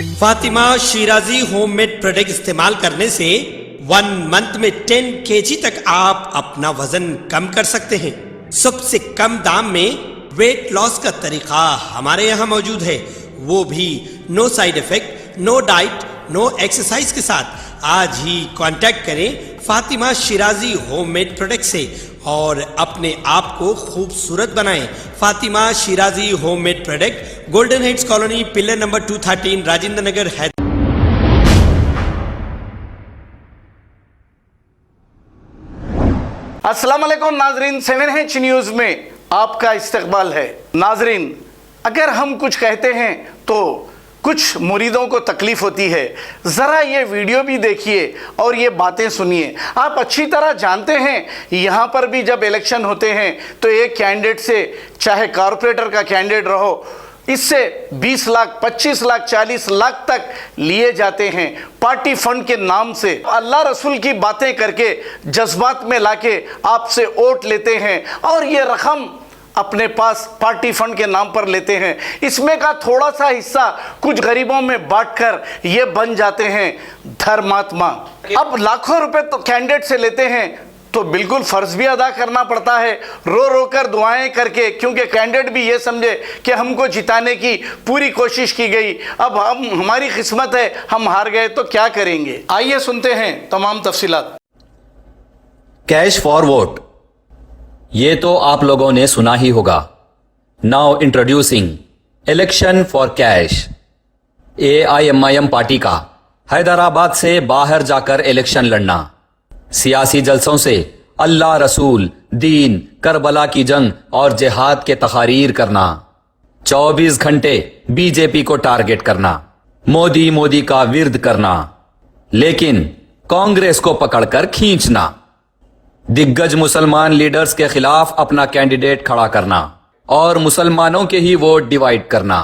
Fatima Shirazi homemade product इस्तेमाल करने से 1 मंथ में 10 kg तक आप अपना वजन कम कर सकते हैं। सबसे कम दाम में वेट लॉस का तरीका हमारे यहाँ मौजूद है, वो भी no side effect, no diet, no exercise के साथ। आज ही कांटेक्ट करें फातिमा शिराजी होममेड प्रोडक्ट से और अपने आप को खूबसूरत बनाएं। Fatima Shirazi homemade product, Golden Heights colony, pillar number 213, Rajendra Nagar, Hyderabad. अस्सलाम वालेकुम नाजरीन, 7H न्यूज में आपका इस्तकबाल है। नाजरीन, अगर हम कुछ कहते हैं तो कुछ मुरीदों को तकलीफ होती है। ज़रा ये वीडियो भी देखिए और ये बातें सुनिए। आप अच्छी तरह जानते हैं यहाँ पर भी जब इलेक्शन होते हैं तो एक कैंडिडेट से, चाहे कॉरपोरेटर का कैंडिडेट रहो, इससे 20 लाख, 25 लाख, 40 लाख तक लिए जाते हैं पार्टी फंड के नाम से। अल्लाह रसूल की बातें करके जज्बात में लाके आपसे वोट लेते हैं और ये रकम अपने पास पार्टी फंड के नाम पर लेते हैं। इसमें का थोड़ा सा हिस्सा कुछ गरीबों में बांटकर ये बन जाते हैं धर्मात्मा। अब लाखों रुपए तो कैंडिडेट से लेते हैं तो बिल्कुल फर्ज भी अदा करना पड़ता है, रो रो कर दुआएं करके, क्योंकि कैंडिडेट भी ये समझे कि हमको जिताने की पूरी कोशिश की गई, अब हमारी किस्मत है, हम हार गए तो क्या करेंगे। आइए सुनते हैं तमाम तफसीलात। कैश फॉर वोट, ये तो आप लोगों ने सुना ही होगा। Now introducing election for cash. AIMIM party का हैदराबाद से बाहर जाकर इलेक्शन लड़ना, सियासी जलसों से अल्लाह, रसूल, दीन, करबला की जंग और जिहाद के तकारीर करना, 24 घंटे बीजेपी को टारगेट करना, मोदी मोदी का विर्द करना, लेकिन कांग्रेस को पकड़कर खींचना, दिग्गज मुसलमान लीडर्स के खिलाफ अपना कैंडिडेट खड़ा करना और मुसलमानों के ही वोट डिवाइड करना,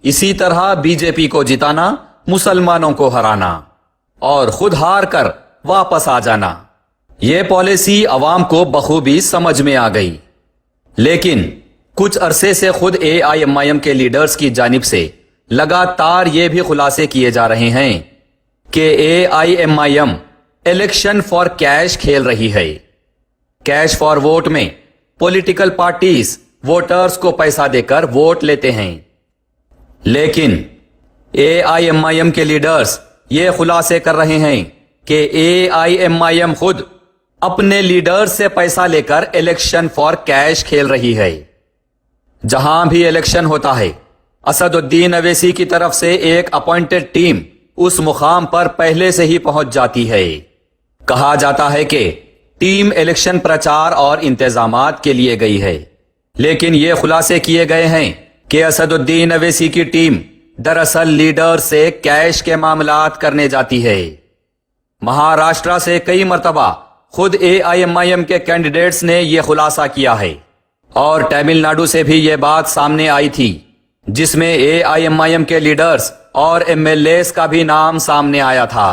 इसी तरह बीजेपी को जिताना, मुसलमानों को हराना और खुद हार कर वापस आ जाना। यह पॉलिसी अवाम को बखूबी समझ में आ गई, लेकिन कुछ अरसे से खुद AIMIM के लीडर्स की जानिब से लगातार ये भी खुलासे किए जा रहे हैं कि AIMIM इलेक्शन फॉर कैश खेल रही है। कैश फॉर वोट में पॉलिटिकल पार्टीज वोटर्स को पैसा देकर वोट लेते हैं, लेकिन AIMIM के लीडर्स ये खुलासे कर रहे हैं कि AIMIM खुद अपने लीडर्स से पैसा लेकर इलेक्शन फॉर कैश खेल रही है। जहां भी इलेक्शन होता है, असदुद्दीन अवैसी की तरफ से एक अपॉइंटेड टीम उस मुकाम पर पहले से ही पहुंच जाती है। कहा जाता है कि टीम इलेक्शन प्रचार और इंतजामात के लिए गई है, लेकिन यह खुलासे किए गए हैं कि असदुद्दीन अवैसी की टीम दरअसल लीडर से कैश के मामलात करने जाती है। महाराष्ट्र से कई मर्तबा खुद AIMIM के कैंडिडेट्स ने यह खुलासा किया है और तमिलनाडु से भी यह बात सामने आई थी, जिसमें AIMIM के लीडर्स और MLAs का भी नाम सामने आया था।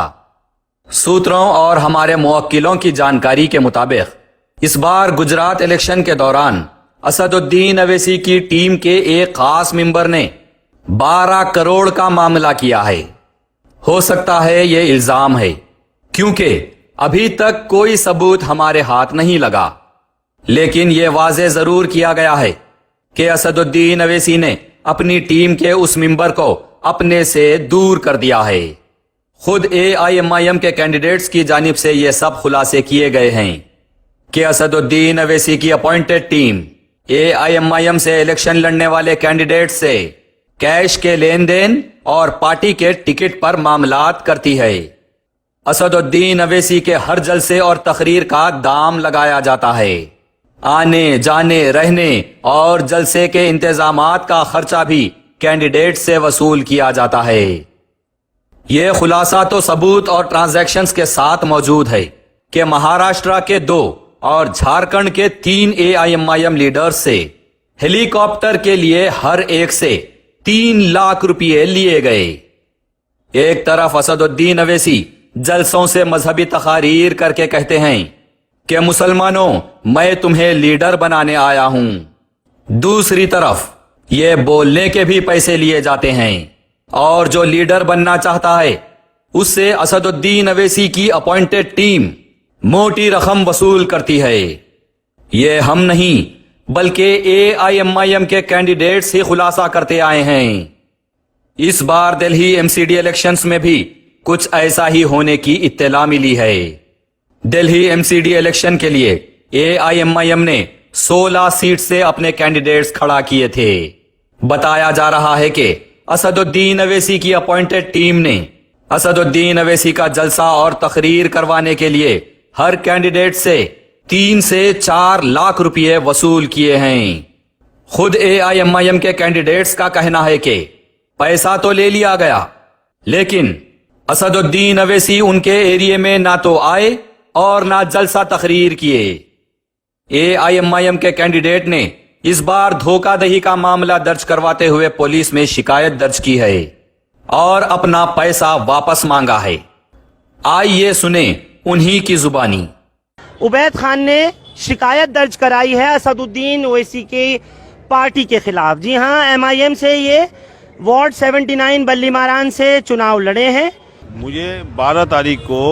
सूत्रों और हमारे मुवक्किलों की जानकारी के मुताबिक इस बार गुजरात इलेक्शन के दौरान असदुद्दीन अवैसी की टीम के एक खास मेंबर ने 12 करोड़ का मामला किया है। हो सकता है ये इल्जाम है, क्योंकि अभी तक कोई सबूत हमारे हाथ नहीं लगा, लेकिन यह वाजे जरूर किया गया है कि असदुद्दीन अवैसी ने अपनी टीम के उस मेंबर को अपने से दूर कर दिया है। खुद AIMIM के कैंडिडेट्स की जानिब से यह सब खुलासे किए गए हैं कि असदुद्दीन अवैसी की अपॉइंटेड टीम AIMIM से इलेक्शन लड़ने वाले कैंडिडेट से कैश के लेन देन और पार्टी के टिकट पर मामलात करती है। असदुद्दीन अवैसी के हर जलसे और तकरीर का दाम लगाया जाता है। आने जाने रहने और जलसे के इंतजामात का खर्चा भी कैंडिडेट से वसूल किया जाता है। यह खुलासा तो सबूत और ट्रांजैक्शंस के साथ मौजूद है कि महाराष्ट्र के 2 और झारखंड के 3 AIMIM लीडर्स से हेलीकॉप्टर के लिए हर एक से 3 लाख रुपये लिए गए। एक तरफ असदुद्दीन अवैसी जलसों से मजहबी तकारीर करके कहते हैं कि मुसलमानों, मैं तुम्हें लीडर बनाने आया हूं, दूसरी तरफ ये बोलने के भी पैसे लिए जाते हैं और जो लीडर बनना चाहता है उससे असदुद्दीन अवैसी की अपॉइंटेड टीम मोटी रकम वसूल करती है। ये हम नहीं बल्कि AIMIM के कैंडिडेट्स ही खुलासा करते आए हैं। इस बार दिल्ली MCD इलेक्शंस में भी कुछ ऐसा ही होने की इत्तला मिली है। दिल्ली MCD इलेक्शन के लिए AIMIM ने 16 सीट से अपने कैंडिडेट्स खड़ा किए थे। बताया जा रहा है कि असदुद्दीन अवैसी की अपॉइंटेड टीम ने असदुद्दीन अवैसी का जलसा और तकरीर करवाने के लिए हर कैंडिडेट से 3 से 4 लाख रुपए वसूल किए हैं। खुद AIMIM के कैंडिडेट्स का कहना है कि पैसा तो ले लिया गया, लेकिन असदुद्दीन अवैसी उनके एरिया में ना तो आए और ना जलसा तकरीर किए। AIMIM के कैंडिडेट ने इस बार धोखाधड़ी का मामला दर्ज करवाते हुए पुलिस में शिकायत दर्ज की है और अपना पैसा वापस मांगा है। आइए सुने उन्हीं की जुबानी। उबैद खान ने शिकायत दर्ज कराई है असदुद्दीन ओवैसी के पार्टी के खिलाफ। जी हाँ, MIM से ये वार्ड 79 बल्ली मारान से चुनाव लड़े हैं। मुझे 12 तारीख को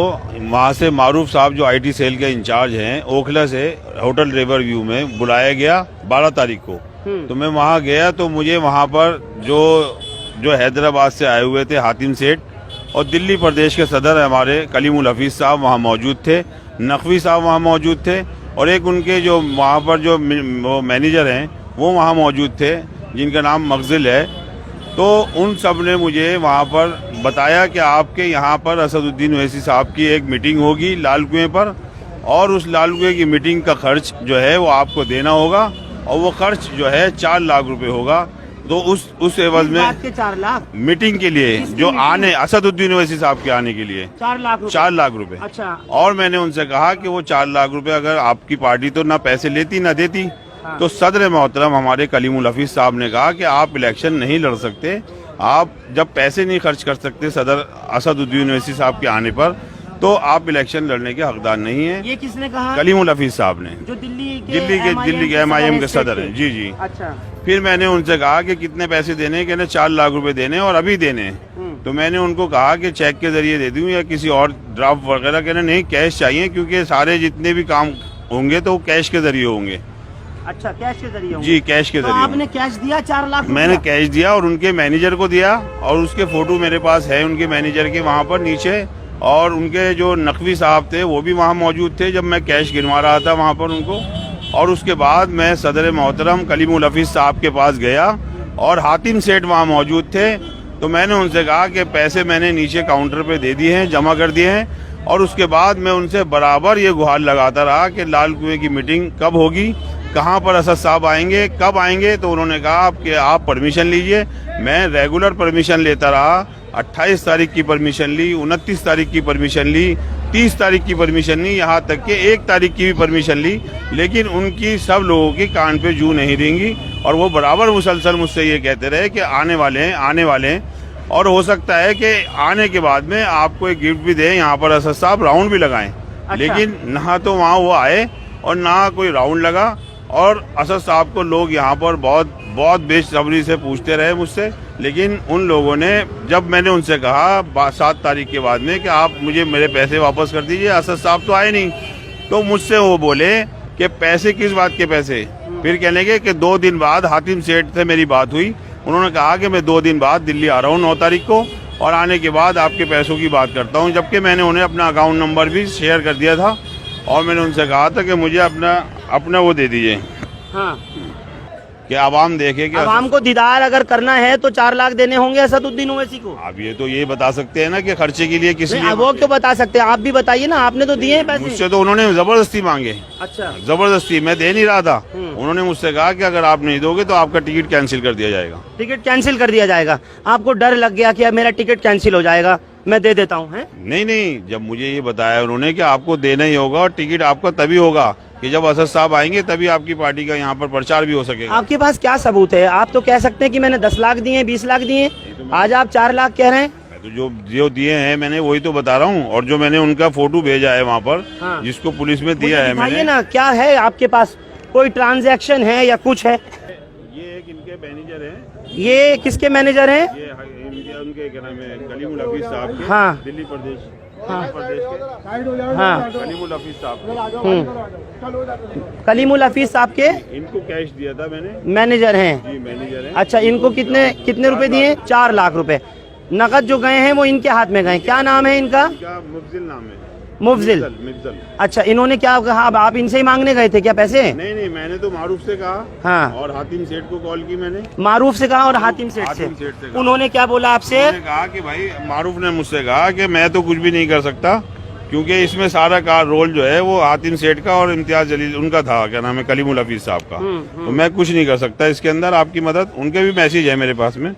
वहाँ से मारूफ साहब जो IT सेल के इंचार्ज हैं ओखला से होटल रिवर व्यू में बुलाया गया 12 तारीख को। तो मैं वहाँ गया तो मुझे वहाँ पर जो हैदराबाद से आए हुए थे हातिम सेठ और दिल्ली प्रदेश के सदर हमारे कलीमुल हफीज साहब वहाँ मौजूद थे, नकवी साहब वहाँ मौजूद थे और एक उनके जो वहाँ पर जो मैनेजर हैं वो वहाँ मौजूद थे जिनका नाम मगजिल है। तो उन सब ने मुझे वहाँ पर बताया कि आपके यहाँ पर असदुद्दीन ओवैसी साहब की एक मीटिंग होगी लाल कुएं पर और उस लाल कुएं की मीटिंग का खर्च जो है वो आपको देना होगा और वो खर्च जो है 4 लाख रुपए होगा। तो उस एवज में 4 लाख मीटिंग के लिए जो आने असदुद्दीन ओवैसी साहब के आने के लिए 4 लाख रुपए। अच्छा। और मैंने उनसे कहा कि वो 4 लाख रुपए अगर आपकी पार्टी तो ना पैसे लेती ना देती। तो सदर मोहतरम हमारे कलीमुल हफीज साहब ने कहा कि आप इलेक्शन नहीं लड़ सकते, आप जब पैसे नहीं खर्च कर सकते सदर असदुद्दीन ओवैसी साहब के आने पर तो आप इलेक्शन लड़ने के हकदार नहीं है। ये किसने कहा? कलीमुल हफीज साहब ने, जो दिल्ली के MIM के सदर हैं। जी जी। अच्छा। फिर मैंने उनसे कहा कि कितने पैसे देने, कहने 4 लाख रुपए देने और अभी देने। तो मैंने उनको कहा कि चेक के जरिए दे दूं या किसी और ड्राफ्ट वगैरह, कहने नहीं कैश चाहिए क्योंकि सारे जितने भी काम होंगे तो कैश के जरिए होंगे। अच्छा, कैश के जरिए? जी, कैश के तो जरिए। आपने कैश दिया 4 लाख? मैंने कैश दिया और उनके मैनेजर को दिया और उसके फोटो मेरे पास है उनके मैनेजर के वहाँ पर नीचे, और उनके जो नकवी साहब थे वो भी वहाँ मौजूद थे जब मैं कैश गिनवा रहा था वहाँ पर उनको। और उसके बाद मैं सदर मोहतरम कलीमुल हफीज साहब के पास गया और हातिम सेठ वहाँ मौजूद थे। तो मैंने उनसे कहा कि पैसे मैंने नीचे काउंटर पे दे दिए हैं, जमा कर दिए हैं। और उसके बाद मैं उनसे बराबर ये गुहार लगाता रहा कि लाल कुएं की मीटिंग कब होगी, कहाँ पर असद साहब आएंगे, कब आएंगे। तो उन्होंने कहा कि आप परमिशन लीजिए। मैं रेगुलर परमिशन लेता रहा, 28 तारीख की परमिशन ली, 29 तारीख की परमिशन ली, 30 तारीख की परमिशन ली, यहाँ तक कि 1 तारीख की भी परमिशन ली, लेकिन उनकी सब लोगों की कान पे जू नहीं रेंगी और वो बराबर मुसलसल मुझसे ये कहते रहे कि आने वाले हैं, आने वाले हैं। और हो सकता है कि आने के बाद में आपको एक गिफ्ट भी दें, यहाँ पर असद साहब राउंड भी लगाएं। अच्छा। लेकिन ना तो वहाँ वो आए और ना कोई राउंड लगा। और असद साहब को लोग यहाँ पर बहुत बेसब्री से पूछते रहे मुझसे, लेकिन उन लोगों ने, जब मैंने उनसे कहा 7 तारीख के बाद में कि आप मुझे मेरे पैसे वापस कर दीजिए, असद साहब तो आए नहीं। तो मुझसे वो बोले कि पैसे किस बात के पैसे। फिर कहने लगे कि 2 दिन बाद हातिम सेठ से मेरी बात हुई, उन्होंने कहा कि मैं 2 दिन बाद दिल्ली आ रहा हूँ 9 तारीख को और आने के बाद आपके पैसों की बात करता हूँ। जबकि मैंने उन्हें अपना अकाउंट नंबर भी शेयर कर दिया था और मैंने उनसे कहा था कि मुझे अपना वो दे दीजिए। हाँ। कि आवाम देखे कि आवाम को दीदार अगर करना है तो 4 लाख देने होंगे असदुद्दीन ओवैसी को। आप ये बता सकते हैं ना कि खर्चे के लिए किसी लिए। वो क्यों बता सकते हैं? आप भी बताइए ना, आपने तो दिए हैं पैसे। मुझसे तो उन्होंने जबरदस्ती मांगे। अच्छा। जबरदस्ती, मैं दे नहीं रहा था। उन्होंने मुझसे कहा कि अगर आप नहीं दोगे तो आपका टिकट कैंसिल कर दिया जाएगा। टिकट कैंसिल कर दिया जाएगा? आपको डर लग गया कि अब मेरा टिकट कैंसिल हो जाएगा, मैं दे देता हूँ? नहीं, जब मुझे ये बताया उन्होंने कि आपको देना ही होगा और टिकट आपका तभी होगा कि जब असद साहब आएंगे, तभी आपकी पार्टी का यहाँ पर प्रचार भी हो सकेगा। आपके पास क्या सबूत है? आप तो कह सकते हैं कि मैंने 10 लाख दिए, 20 लाख दिए, आज आप 4 लाख कह रहे हैं। मैं तो जो दिए हैं मैंने वही तो बता रहा हूँ, और जो मैंने उनका फोटो भेजा है वहाँ पर। हाँ। जिसको पुलिस में दिया है मैंने ना, क्या है आपके पास? कोई ट्रांजैक्शन है या कुछ है? ये एक इनके मैनेजर हैं। ये किसके मैनेजर हैं? ये उनके क्या नाम है कलीमुल हफीज साहब के, हाँ। दिल्ली प्रदेश हाँ। प्रदेश के हाँ, कलीमुल हफीज साहब कलीमुल हफीज साहब के के इनको कैश दिया था मैंने। मैनेजर हैं। जी मैनेजर है। अच्छा, इनको कितने कितने रुपए दिए? 4 लाख रुपए नकद जो गए हैं वो इनके हाथ में गए। क्या नाम है इनका? इनका मुफजिल नाम है। मुफजिल। मिफजल। अच्छा, इन्होंने क्या कहा? अब आप इनसे ही मांगने गए थे क्या पैसे? नहीं नहीं, मैंने तो मारूफ से कहा। हाँ। और हातिम सेठ को कॉल की मैंने। मारूफ से कहा और हातिम सेठ से कहा। उन्होंने क्या बोला आपसे? उन्होंने कहा कि भाई, मारूफ ने मुझसे कहा कि मैं तो कुछ भी नहीं कर सकता, क्योंकि इसमें सारा का रोल जो है वो हातिम सेठ का और इम्तियाज जलील उनका था, क्या नाम है कलीमुल हफीज साहब का। तो मैं कुछ नहीं कर सकता इसके अंदर, आपकी मदद। उनके भी मैसेज है मेरे पास में।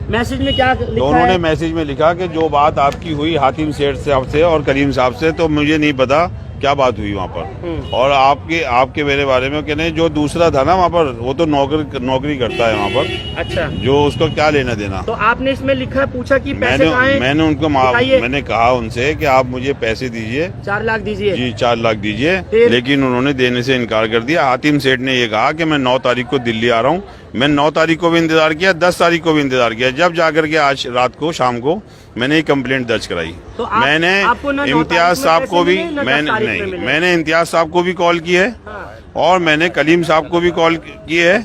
मैसेज में क्या तो लिखा उन्होंने है? मैसेज में लिखा कि जो बात आपकी हुई हातिम सेठ साहब से और करीम साहब से, तो मुझे नहीं पता क्या बात हुई वहाँ पर। और आपके मेरे बारे में कहने, जो दूसरा था ना वहाँ पर, वो तो नौकरी करता है वहाँ पर। अच्छा, जो उसको क्या लेना देना। तो आपने इसमें लिखा, पूछा कि पैसे कहाँ हैं? मैंने उनको दिखाइए। मैंने कहा उनसे कि आप मुझे पैसे दीजिए, 4 लाख दीजिए। जी 4 लाख दीजिए, फिर? लेकिन उन्होंने देने से इनकार कर दिया। हातिम सेठ ने ये कहा कि मैं 9 तारीख को दिल्ली आ रहा हूँ। मैं 9 तारीख को भी इंतजार किया, 10 तारीख को भी इंतजार किया, जब जाकर के आज रात को शाम को मैंने एक कंप्लेंट दर्ज कराई। तो मैंने आपको ना 9 इम्तियाज तारीख में साहब पैसे को भी, मिले, ना 10 मैंने तारीख में नहीं, मिले। मैंने इम्तियाज साहब को भी कॉल की है, हाँ, और मैंने कलीम साहब को भी कॉल की है,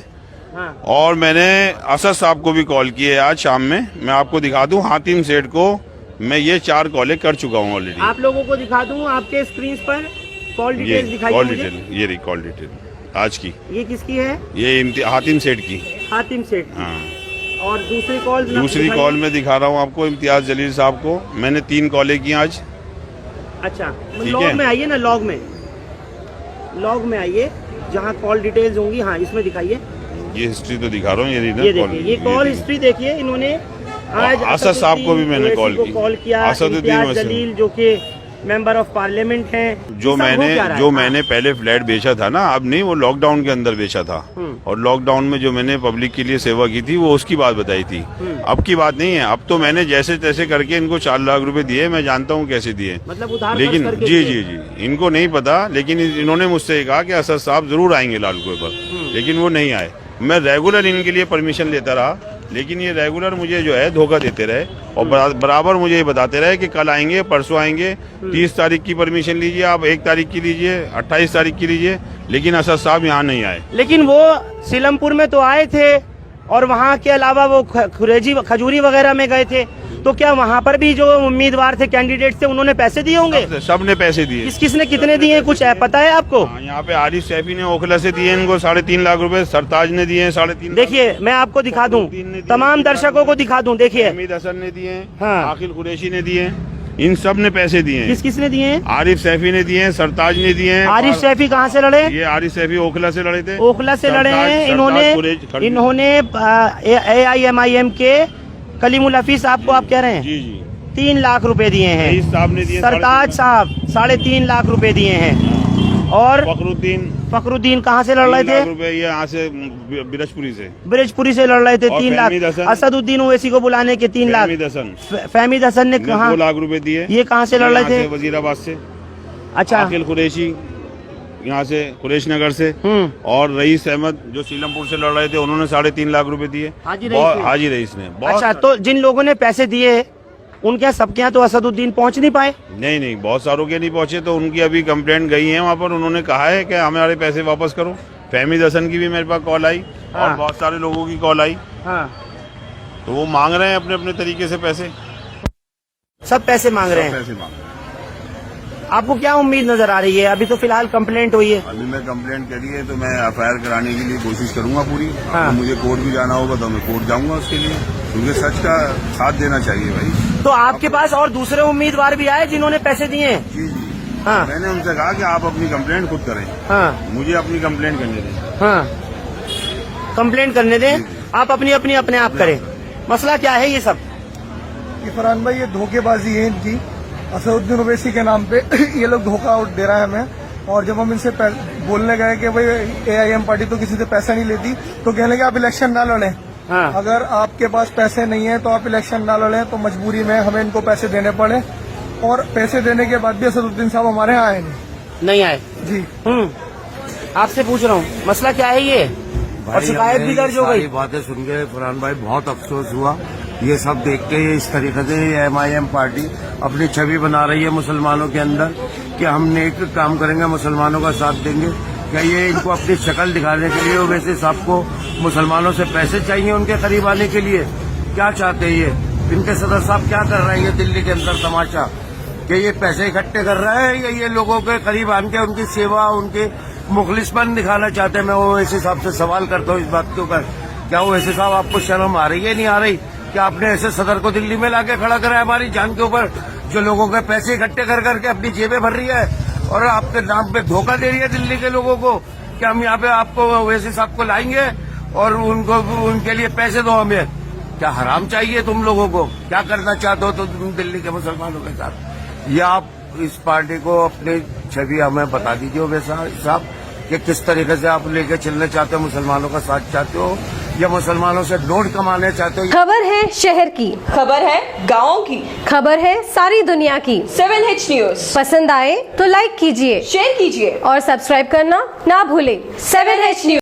हाँ। और मैंने असद साहब को भी कॉल की है आज शाम में। मैं आपको दिखा दूं, हातिम सेठ को मैं ये 4 कॉलें कर चुका हूँ ऑलरेडी। आप लोगों को दिखा दूं आपके स्क्रीन पर कॉल ये डिटेल्स दिखाइए कॉल मुझे। डिटेल, ये रही कॉल डिटेल आज की। ये किसकी है? ये हातिम सेठ की। हातिम सेठ की। हाँ। और दूसरी कॉल? दूसरी कॉल में दिखा रहा हूँ आपको, इम्तियाज जलील साहब को मैंने 3 कॉलें की आज। अच्छा, ठीक लॉग है। में आइए ना, लॉग में आइए, जहाँ कॉल डिटेल्स होंगी। हाँ, इसमें दिखाइए। ये हिस्ट्री तो दिखा रहा हूँ, ये रही ना ये कॉल। देखिए, ये कॉल हिस्ट्री देखिए। इन्होंने आज असद साहब को भी मैंने कॉल को की। कॉल किया। असदुद्दीन इम्तियाज वैसे। जलील जो कि मेंबर ऑफ पार्लियामेंट हैं। जो ये सब हो क्या रहा है? मैंने पहले फ्लैट बेचा था ना, अब नहीं, वो लॉकडाउन के अंदर बेचा था। और लॉकडाउन में जो मैंने पब्लिक के लिए सेवा की थी, वो उसकी बात बताई थी। अब की बात नहीं है। अब तो मैंने जैसे तैसे करके इनको 4 लाख रुपए दिए। मैं जानता हूँ कैसे दिए, मतलब उधार लेकिन खर्च करके जी दिए। जी जी इनको नहीं पता। लेकिन इन्होंने मुझसे कहा कि असद साहब जरूर आएंगे लालकुएं पर, लेकिन वो नहीं आए। मैं रेगुलर इनके लिए परमिशन लेता रहा, लेकिन ये रेगुलर मुझे जो है धोखा देते रहे, और बराबर मुझे ये बताते रहे कि कल आएंगे, परसों आएंगे, 30 तारीख की परमिशन लीजिए, आप 1 तारीख की लीजिए, 28 तारीख की लीजिए, लेकिन असद साहब यहाँ नहीं आए। लेकिन वो सीलमपुर में तो आए थे, और वहाँ के अलावा वो खजूरी वगैरह में गए थे। तो क्या वहाँ पर भी जो उम्मीदवार थे, कैंडिडेट थे, उन्होंने पैसे दिए होंगे? सबने पैसे दिए। किसने कितने दिए, कुछ है पता है आपको? हाँ, यहाँ पे आरिफ सैफी ने ओखला से दिए इनको 3.5 लाख रुपए, सरताज ने दिए 3.5 लाख। देखिए, मैं आपको दिखा दूं, तमाम दर्शकों को दिखा दूं। देखिए, हमीद हसन ने दिए, हाँ। आखिल कुरैशी ने दिए, इन सब ने पैसे दिए। किस किसने दिए हैं? आरिफ सैफी ने दिए, सरताज ने दिए। आरिफ सैफी कहाँ से लड़े? ये आरिफ सैफी ओखला से लड़े थे। ओखला से लड़े हैं। इन्होंने AIMIM के कलीमुल हफीज साहब को आप कह रहे हैं जी जी 3 लाख रुपए दिए हैं। रईस साहब ने दिए, सरताज साहब 3.5 लाख रुपए दिए हैं। और फखरुद्दीन कहाँ से लड़ रहे 3 लाख थे? रुपए ये यहाँ से बिरजपुरी से। ब्रिजपुरी से लड़ रहे थे। और 3 लाख। फहमीद हसन। असदुद्दीन ओवैसी को बुलाने के 3 लाख। फहमीद हसन फहमीद हसन ने ने कहा 2 लाख रुपए दिए। ये कहाँ से लड़ रहे थे? वजीराबाद से। अच्छा। आखिल कुरैशी यहाँ से, कुरैश नगर से। और रईस अहमद जो सीलमपुर से लड़ रहे थे, उन्होंने 3.5 लाख रुपए दिए। हाजी रईस ने। अच्छा, तो जिन लोगों ने पैसे दिए उनके यहाँ, सबके यहाँ तो असदुद्दीन पहुँच नहीं पाए? नहीं, बहुत सारों के नहीं पहुंचे। तो उनकी अभी कंप्लेंट गई है वहाँ पर, उन्होंने कहा है कि हमारे पैसे वापस करो। फहमीद हसन की भी मेरे पास कॉल आई, हाँ। और बहुत सारे लोगों की कॉल आई। हाँ, तो वो मांग रहे हैं अपने अपने तरीके से पैसे। सब पैसे मांग रहे हैं। पैसे मांग। आपको क्या उम्मीद नजर आ रही है? अभी तो फिलहाल कंप्लेंट हुई है। अभी मैं कंप्लेंट करी है, तो मैं FIR कराने के लिए कोशिश करूंगा पूरी। हाँ। तो मुझे कोर्ट भी जाना होगा, तो मैं कोर्ट जाऊंगा उसके लिए, क्योंकि सच का साथ देना चाहिए भाई। तो आपके पास और दूसरे उम्मीदवार भी आए जिन्होंने पैसे दिए हैं? जी जी। हाँ। मैंने उनसे कहा कि आप अपनी कंप्लेंट खुद करें, हाँ, मुझे अपनी कंप्लेंट करने दें। हाँ, कंप्लेंट करने दें। आप अपने आप करें। मसला क्या है ये सब? ये फरहान भाई, ये धोखेबाजी है इनकी, असदुद्दीन ओवैसी के नाम पे। ये लोग धोखा दे रहा है हमें। और जब हम इनसे बोलने गए कि भाई AIM पार्टी तो किसी से पैसा नहीं लेती, तो कहने लगे आप इलेक्शन ना लड़ें। हाँ। अगर आपके पास पैसे नहीं है तो आप इलेक्शन ना लड़ें, तो मजबूरी में हमें इनको पैसे देने पड़े। और पैसे देने के बाद भी असदुद्दीन साहब हमारे यहाँ आए नहीं आए। जी। आपसे पूछ रहा हूँ, मसला क्या है ये? और शिकायत भी दर्ज हो गई। बातें सुन के फरहान भाई बहुत अफसोस हुआ ये सब देख के इस तरीके से MIM पार्टी अपनी छवि बना रही है मुसलमानों के अंदर कि हम नेक काम करेंगे, मुसलमानों का साथ देंगे। क्या ये इनको अपनी शक्ल दिखाने के लिए, वैसे सबको मुसलमानों से पैसे चाहिए उनके करीब आने के लिए? क्या चाहते हैं ये? इनके सदर साहब क्या कर रहे हैं ये दिल्ली के अंदर तमाशा? कि ये पैसे इकट्ठे कर रहे हैं या ये लोगों के करीब आन के उनकी सेवा, उनके मुखलिसपन दिखाना चाहते हैं? मैं वो ऐसे साहब से सवाल करता हूँ इस बात के ऊपर। क्या वो ऐसे साहब आपको शर्म आ रही है, नहीं आ रही? क्या आपने ऐसे सदर को दिल्ली में लाके खड़ा करा है हमारी जान के ऊपर, जो लोगों के पैसे इकट्ठे कर करके अपनी जेबें भर रही है और आपके नाम पे धोखा दे रही है दिल्ली के लोगों को? क्या हम यहाँ पे आपको वैसे साहब को लाएंगे और उनको उनके लिए पैसे दो हमें? क्या हराम चाहिए तुम लोगों को? क्या करना चाहते हो तो तुम दिल्ली के मुसलमानों के साथ? या आप इस पार्टी को अपनी छवि हमें बता दीजिए वैसा साहब कि किस तरीके से आप लेके चलना चाहते हो, मुसलमानों का साथ चाहते हो या मुसलमानों से नोट कमाने चाहते हो? खबर है शहर की, खबर है गाँव की, खबर है सारी दुनिया की। 7H न्यूज पसंद आए तो लाइक कीजिए, शेयर कीजिए और सब्सक्राइब करना ना भूलें। 7H news.